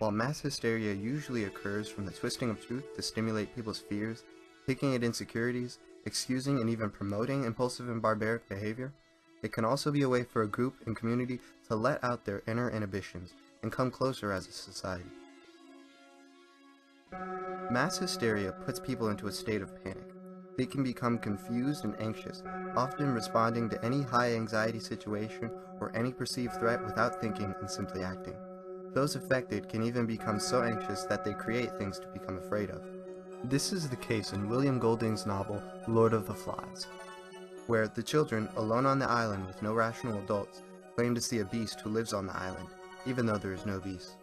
While mass hysteria usually occurs from the twisting of truth to stimulate people's fears, picking at insecurities, excusing and even promoting impulsive and barbaric behavior, it can also be a way for a group and community to let out their inner inhibitions and come closer as a society. Mass hysteria puts people into a state of panic. They can become confused and anxious, often responding to any high anxiety situation or any perceived threat without thinking and simply acting. Those affected can even become so anxious that they create things to become afraid of. This is the case in William Golding's novel Lord of the Flies, where the children, alone on the island with no rational adults, claim to see a beast who lives on the island, even though there is no beast.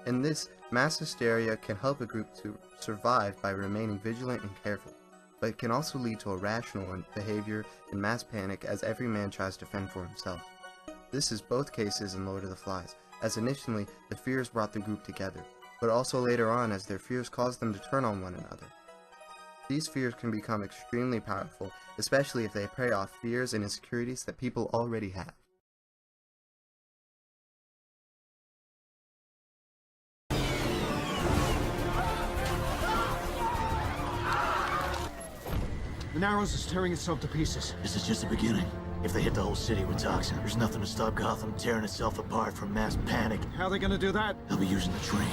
In this, mass hysteria can help a group to survive by remaining vigilant and careful, but it can also lead to irrational behavior and mass panic as every man tries to fend for himself. This is both cases in Lord of the Flies, as initially the fears brought the group together, but also later on as their fears caused them to turn on one another. These fears can become extremely powerful, especially if they prey off fears and insecurities that people already have. The Narrows is tearing itself to pieces. This is just the beginning. If they hit the whole city with toxin, there's nothing to stop Gotham tearing itself apart from mass panic. How are they gonna do that? They'll be using the train.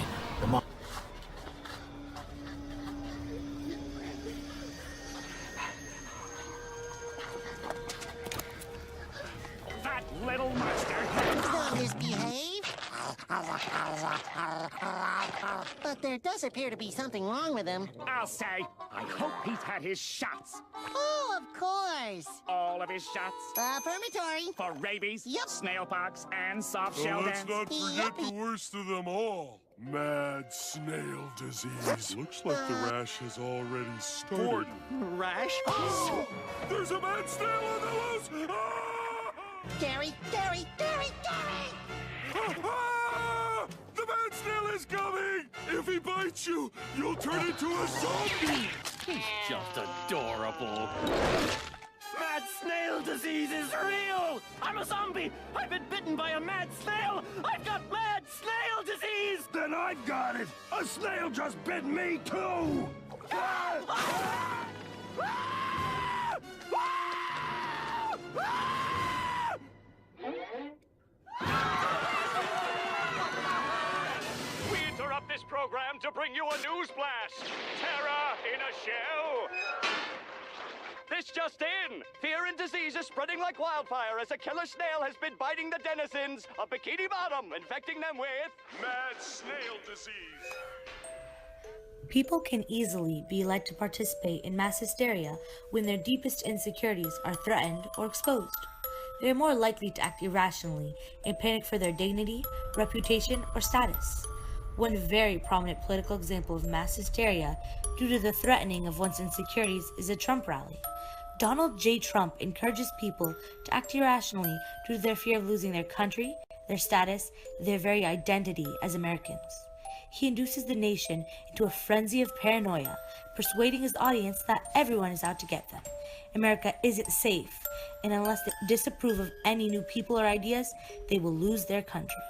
That little monster! Don't misbehave. But there does appear to be something wrong with him. I'll say, I hope he's had his shots. Oh, of course. All of his shots. Affirmatory. For rabies, Yep. snailpox, and soft So shell let's dance. not forget the worst of them all. Mad snail disease. Looks like the rash has already started. Rash? There's a mad snail on the loose! Ah! Gary. Ah! The mad snail is coming! If he bites you, you'll turn into a zombie! He's just adorable. Mad snail disease is real! I'm a zombie! I've been bitten by a mad snail! I've got mad snail disease! Then I've got it! A snail just bit me too! We interrupt this program to bring you a news blast. Terror in a shell. This just in! Fear and disease is spreading like wildfire as a killer snail has been biting the denizens of Bikini Bottom, infecting them with Mad snail disease! People can easily be led to participate in mass hysteria when their deepest insecurities are threatened or exposed. They are more likely to act irrationally and panic for their dignity, reputation, or status. One very prominent political example of mass hysteria due to the threatening of one's insecurities is a Trump rally. Donald J. Trump encourages people to act irrationally due to their fear of losing their country, their status, their very identity as Americans. He induces the nation into a frenzy of paranoia, persuading his audience that everyone is out to get them. America isn't safe, and unless they disapprove of any new people or ideas, they will lose their country.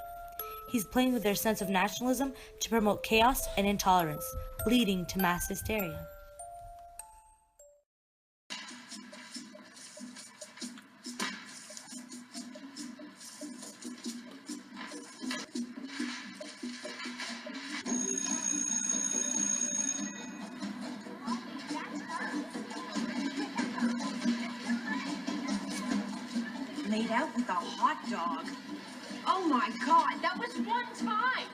He's playing with their sense of nationalism to promote chaos and intolerance, leading to mass hysteria. Laid out with a hot dog. Oh my God, that was one time!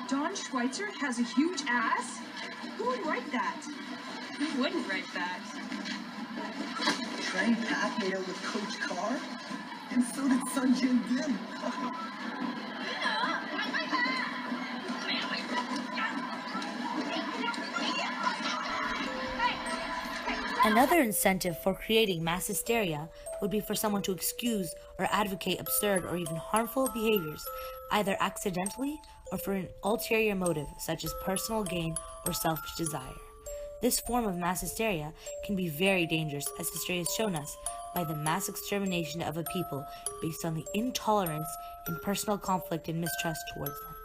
Don Schweitzer has a huge ass? Who would write that? Who wouldn't write that? Trey Pat made out with Coach Carr, and so did Sun Jin Kim. Another incentive for creating mass hysteria would be for someone to excuse or advocate absurd or even harmful behaviors, either accidentally or for an ulterior motive such as personal gain or selfish desire. This form of mass hysteria can be very dangerous, as history has shown us, by the mass extermination of a people based on the intolerance and personal conflict and mistrust towards them.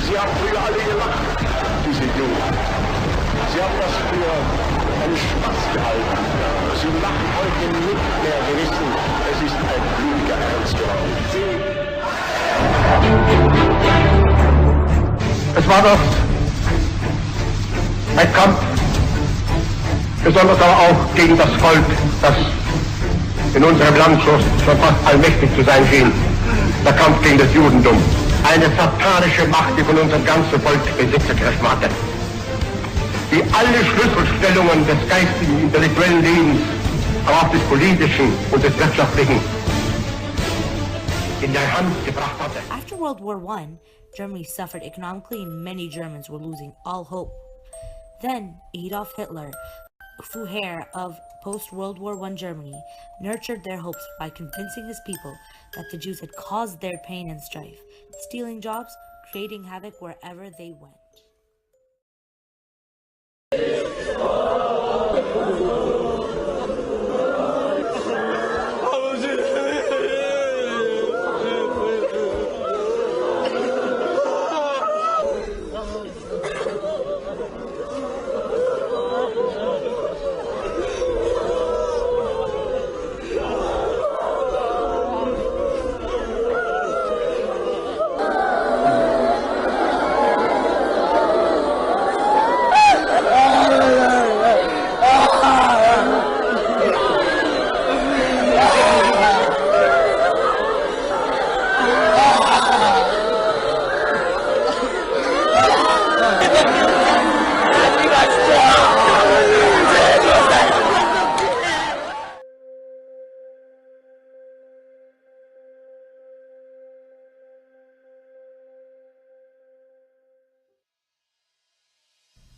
Sie haben früher alle gelacht, diese Jungen. Sie haben das für einen Spaß gehalten. Sie lachen heute nicht mehr. Sie wissen, es ist ein blutiger Ernst geworden. Es war doch ein Kampf, besonders aber auch gegen das Volk, das in unserem Land schon fast allmächtig zu sein schien. Der Kampf gegen das Judentum. Eine satanische Macht, die von unserem ganzen Volk Besitz ergriffen hatte. Die alle Schlüsselstellungen des geistigen, intellektuellen Lebens, aber auch des politischen und des wirtschaftlichen in der Hand gebracht hatte. After World War I, Germany suffered economically and many Germans were losing all hope. Then Adolf Hitler, Führer of post-World War I Germany, nurtured their hopes by convincing his people that the Jews had caused their pain and strife, stealing jobs, creating havoc wherever they went.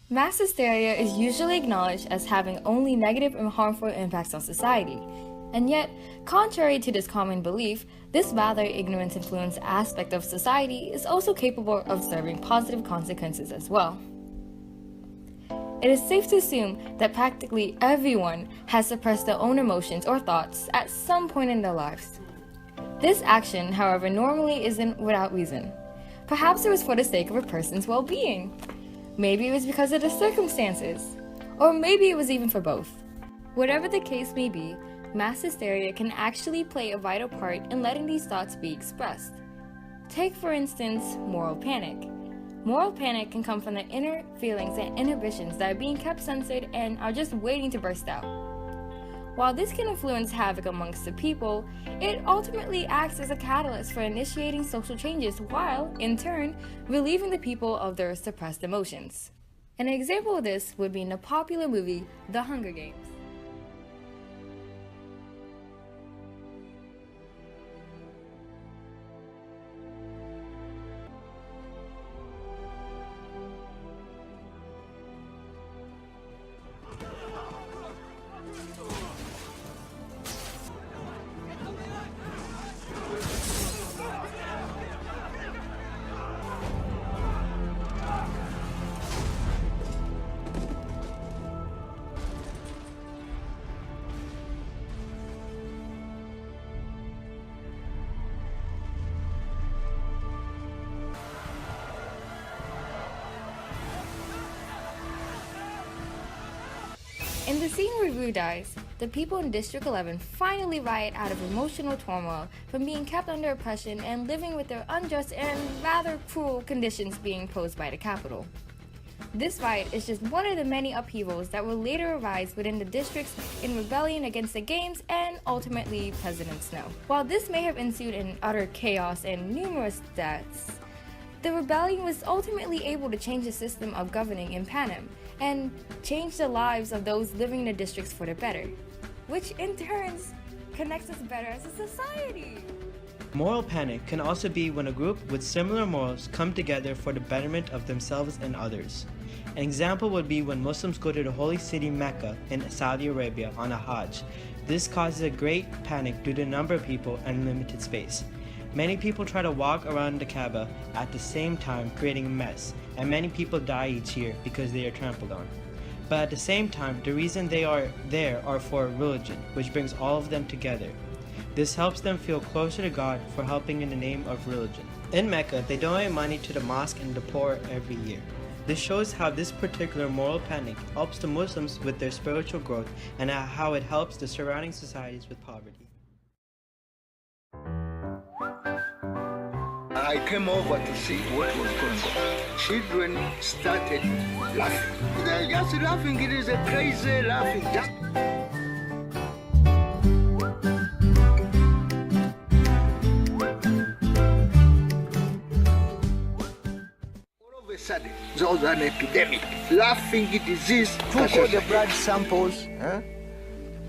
Mass hysteria is usually acknowledged as having only negative and harmful impacts on society. And yet, contrary to this common belief, this rather ignorance-influenced aspect of society is also capable of serving positive consequences as well. It is safe to assume that practically everyone has suppressed their own emotions or thoughts at some point in their lives. This action, however, normally isn't without reason. Perhaps it was for the sake of a person's well-being. Maybe it was because of the circumstances. Or maybe it was even for both. Whatever the case may be, mass hysteria can actually play a vital part in letting these thoughts be expressed. Take, for instance, moral panic. Moral panic can come from the inner feelings and inhibitions that are being kept censored and are just waiting to burst out. While this can influence havoc amongst the people, it ultimately acts as a catalyst for initiating social changes while, in turn, relieving the people of their suppressed emotions. An example of this would be in the popular movie The Hunger Games. In the scene where Rue dies, the people in District 11 finally riot out of emotional turmoil from being kept under oppression and living with their unjust and rather cruel conditions being imposed by the capital. This riot is just one of the many upheavals that will later arise within the districts in rebellion against the games and ultimately President Snow. While this may have ensued in utter chaos and numerous deaths, the rebellion was ultimately able to change the system of governing in Panem and change the lives of those living in the districts for the better, which in turn connects us better as a society. Moral panic can also be when a group with similar morals come together for the betterment of themselves and others. An example would be when Muslims go to the holy city Mecca in Saudi Arabia on a Hajj. This causes a great panic due to the number of people and limited space. Many people try to walk around the Kaaba at the same time, creating a mess, and many people die each year because they are trampled on. But at the same time, the reason they are there are for religion, which brings all of them together. This helps them feel closer to God for helping in the name of religion. In Mecca, they donate money to the mosque and the poor every year. This shows how this particular moral panic helps the Muslims with their spiritual growth and how it helps the surrounding societies with poverty. I came over to see what was going on. Children started laughing. They're just laughing. It is a crazy laughing. All of a sudden, there was an epidemic. Laughing disease. Took all the blood samples.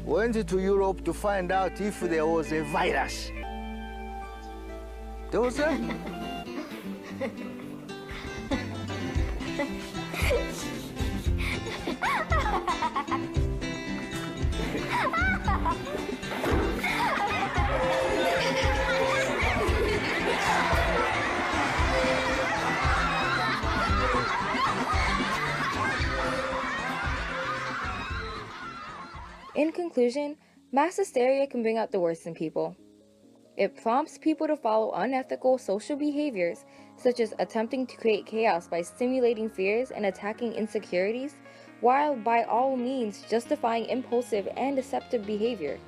Went to Europe to find out if there was a virus. There was a... In conclusion, mass hysteria can bring out the worst in people. It prompts people to follow unethical social behaviors, such as attempting to create chaos by stimulating fears and attacking insecurities, while by all means justifying impulsive and deceptive behavior.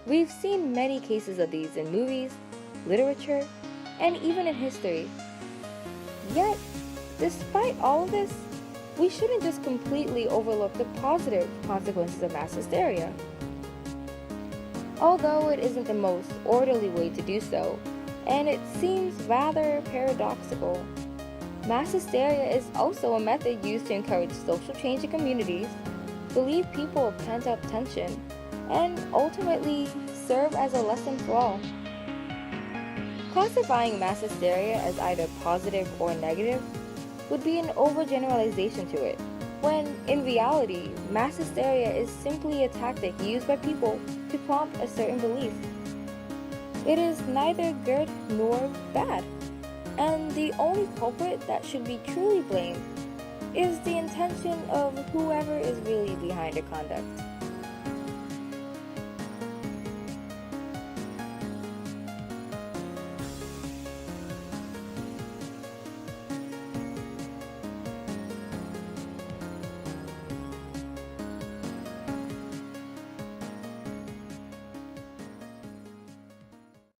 We've seen many cases of these in movies, literature, and even in history. Yet, despite all of this, we shouldn't just completely overlook the positive consequences of mass hysteria. Although it isn't the most orderly way to do so, and it seems rather paradoxical, mass hysteria is also a method used to encourage social change in communities, relieve people of pent-up tension, and ultimately serve as a lesson for all. Classifying mass hysteria as either positive or negative would be an overgeneralization to it, when in reality, mass hysteria is simply a tactic used by people to prompt a certain belief. It is neither good nor bad, and the only culprit that should be truly blamed is the intention of whoever is really behind the conduct.